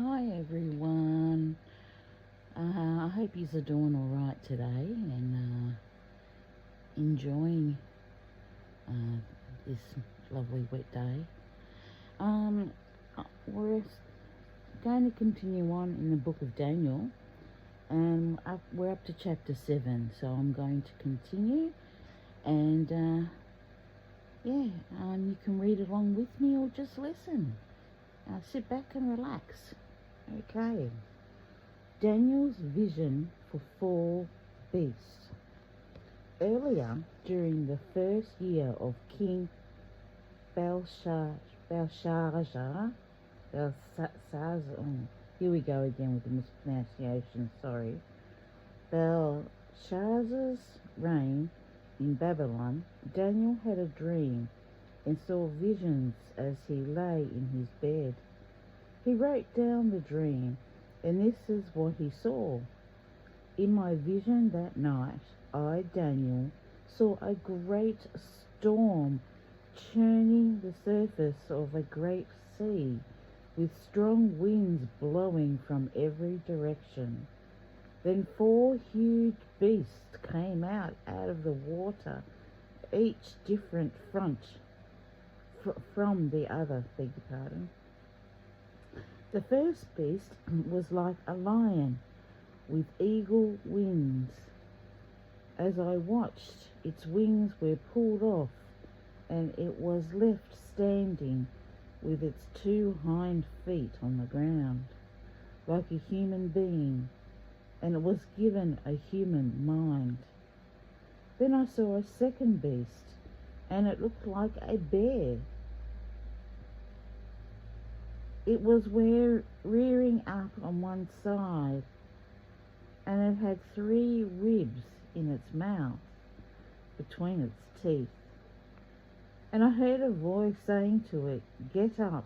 Hi everyone. I hope you're doing all right today and enjoying uh, this lovely wet day. Um, we're going to continue on in the book of Daniel, and we're up to chapter 7. So I'm going to continue, and you can read along with me or just listen. Sit back and relax. Okay. Daniel's vision for 4 beasts. Earlier, during the first year of King Belshazzar, here we go again with the mispronunciation, sorry. Belshazzar's reign in Babylon, Daniel had a dream and saw visions as he lay in his bed. He wrote down the dream, and this is what he saw. In my vision that night, I, Daniel, saw a great storm churning the surface of a great sea, with strong winds blowing from every direction. Then 4 huge beasts came out of the water, each different from the other, beg your pardon. The first beast was like a lion with eagle wings. As I watched, its wings were pulled off, and it was left standing with its 2 hind feet on the ground, like a human being, and it was given a human mind. Then I saw a second beast, and it looked like a bear. It was rearing up on one side, and it had 3 ribs in its mouth, between its teeth. And I heard a voice saying to it, "Get up,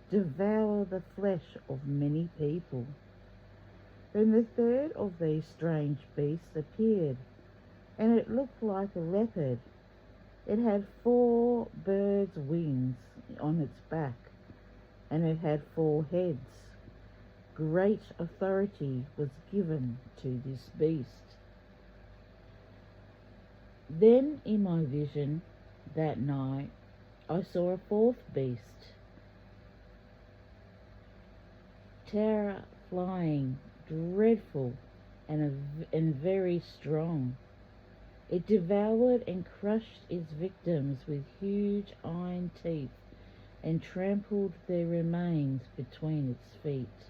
devour the flesh of many people." Then the third of these strange beasts appeared, and it looked like a leopard. It had 4 birds' wings on its back, and it had 4 heads. Great authority was given to this beast. Then in my vision that night, I saw a 4th beast, terror-flying, dreadful, and very strong. It devoured and crushed its victims with huge iron teeth, and trampled their remains between its feet.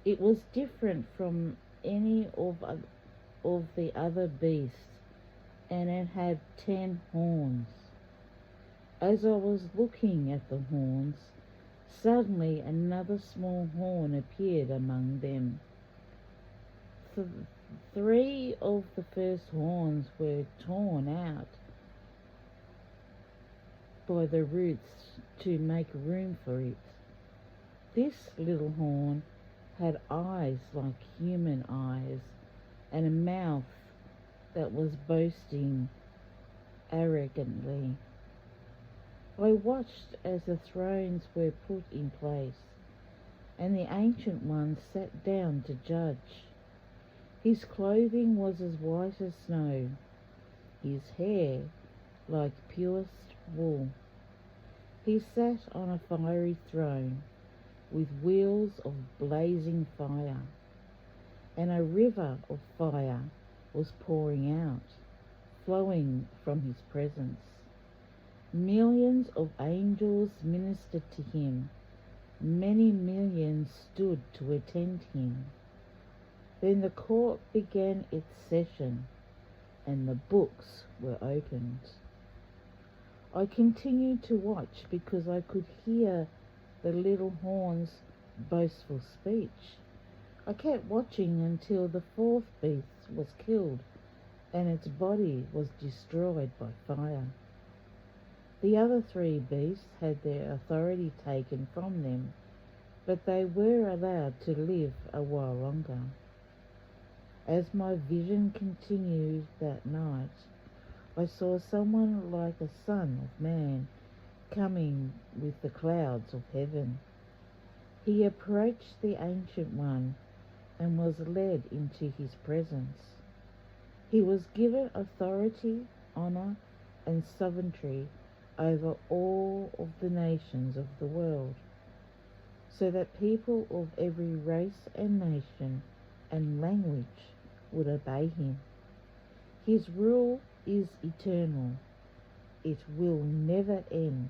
It was different from any of the other beasts, and it had 10 horns. As I was looking at the horns, suddenly another small horn appeared among them. 3 of the first horns were torn out by the roots to make room for it. This little horn had eyes like human eyes, and a mouth that was boasting arrogantly. I watched as the thrones were put in place, and the Ancient One sat down to judge. His clothing was as white as snow, his hair like purest wool. He sat on a fiery throne with wheels of blazing fire, and a river of fire was pouring out, flowing from his presence. Millions of angels ministered to him. Many millions stood to attend him. Then the court began its session, and the books were opened. I continued to watch because I could hear the little horn's boastful speech. I kept watching until the 4th beast was killed and its body was destroyed by fire. The other 3 beasts had their authority taken from them, but they were allowed to live a while longer. As my vision continued that night, I saw someone like a son of man coming with the clouds of heaven. He approached the Ancient One and was led into his presence. He was given authority, honor, and sovereignty over all of the nations of the world, so that people of every race and nation and language would obey him. His rule is eternal. It will never end.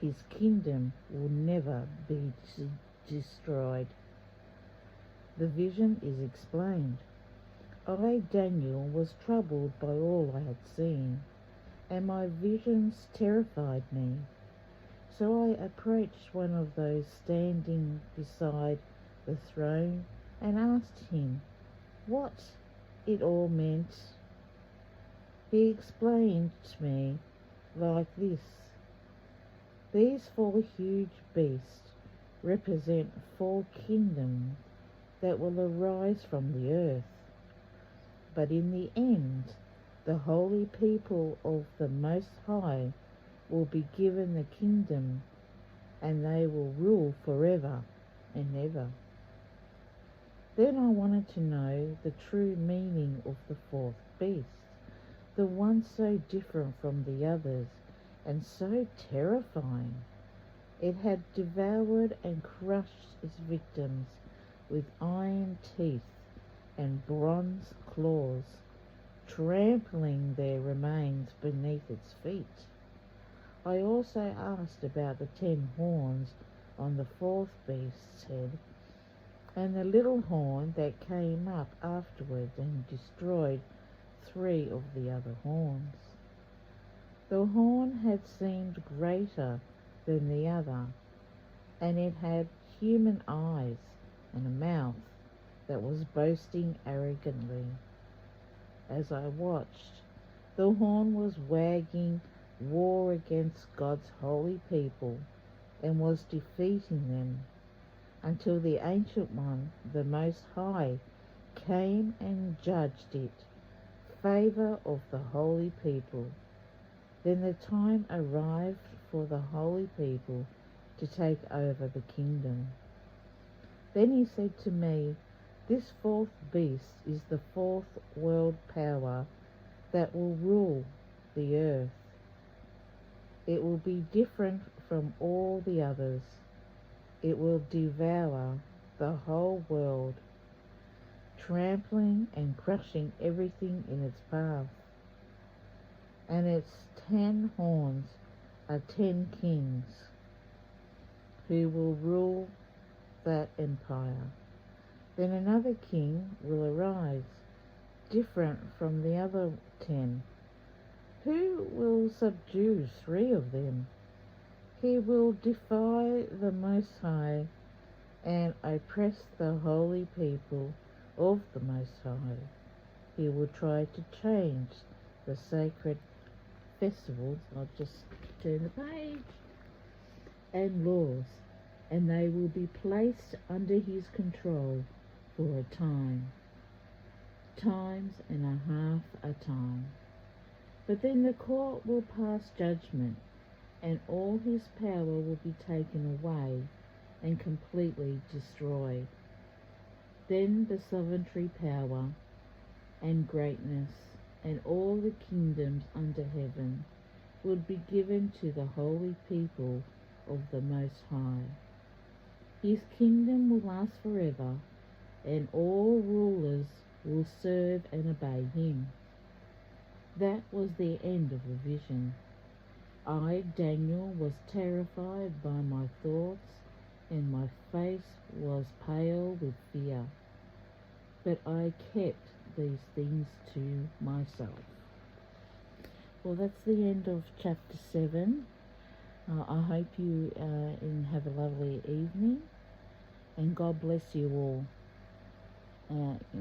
His kingdom will never be destroyed. The vision is explained. I, Daniel, was troubled by all I had seen, and my visions terrified me. So I approached one of those standing beside the throne and asked him what it all meant. He explained to me like this: these 4 huge beasts represent 4 kingdoms that will arise from the earth. But in the end, the holy people of the Most High will be given the kingdom, and they will rule forever and ever. Then I wanted to know the true meaning of the 4th beast, the one so different from the others and so terrifying. It had devoured and crushed its victims with iron teeth and bronze claws, trampling their remains beneath its feet. I also asked about the 10 horns on the 4th beast's head, and the little horn that came up afterwards and destroyed 3 of the other horns. The horn had seemed greater than the other, and it had human eyes and a mouth that was boasting arrogantly. As I watched, the horn was wagging war against God's holy people and was defeating them, until the Ancient One, the Most High, came and judged it, favor of the holy people. Then the time arrived for the holy people to take over the kingdom. Then he said to me, this 4th beast is the 4th world power that will rule the earth. It will be different from all the others. It will devour the whole world, trampling and crushing everything in its path. And its 10 horns are 10 kings who will rule that empire. Then another king will arise, different from the other 10, who will subdue 3 of them. He will defy the Most High and oppress the holy people of the Most High. He will try to change the sacred festivals, I'll just turn the page, and laws, and they will be placed under his control for a time, times and a half a time. But then the court will pass judgment, and all his power will be taken away and completely destroyed. Then the sovereignty power and greatness and all the kingdoms under heaven would be given to the holy people of the Most High. His kingdom will last forever, and all rulers will serve and obey him. That was the end of the vision. I, Daniel, was terrified by my thoughts, and my face was pale with fear. But I kept these things to myself. Well, that's the end of chapter 7. I hope you have a lovely evening, and God bless you all.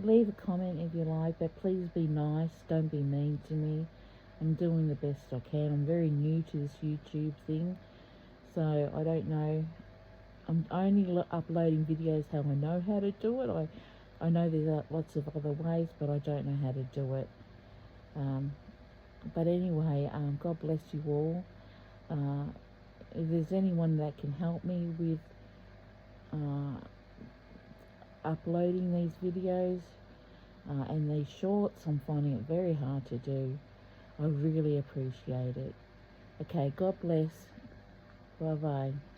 Leave a comment if you like, but please be nice, don't be mean to me. I'm doing the best I can. I'm very new to this YouTube thing, so I don't know. I'm only uploading videos how I know how to do it. I know there's lots of other ways, but I don't know how to do it. But anyway, God bless you all. If there's anyone that can help me with uploading these videos and these shorts. I'm finding it very hard to do. I really appreciate it. Okay, God bless. Bye-bye.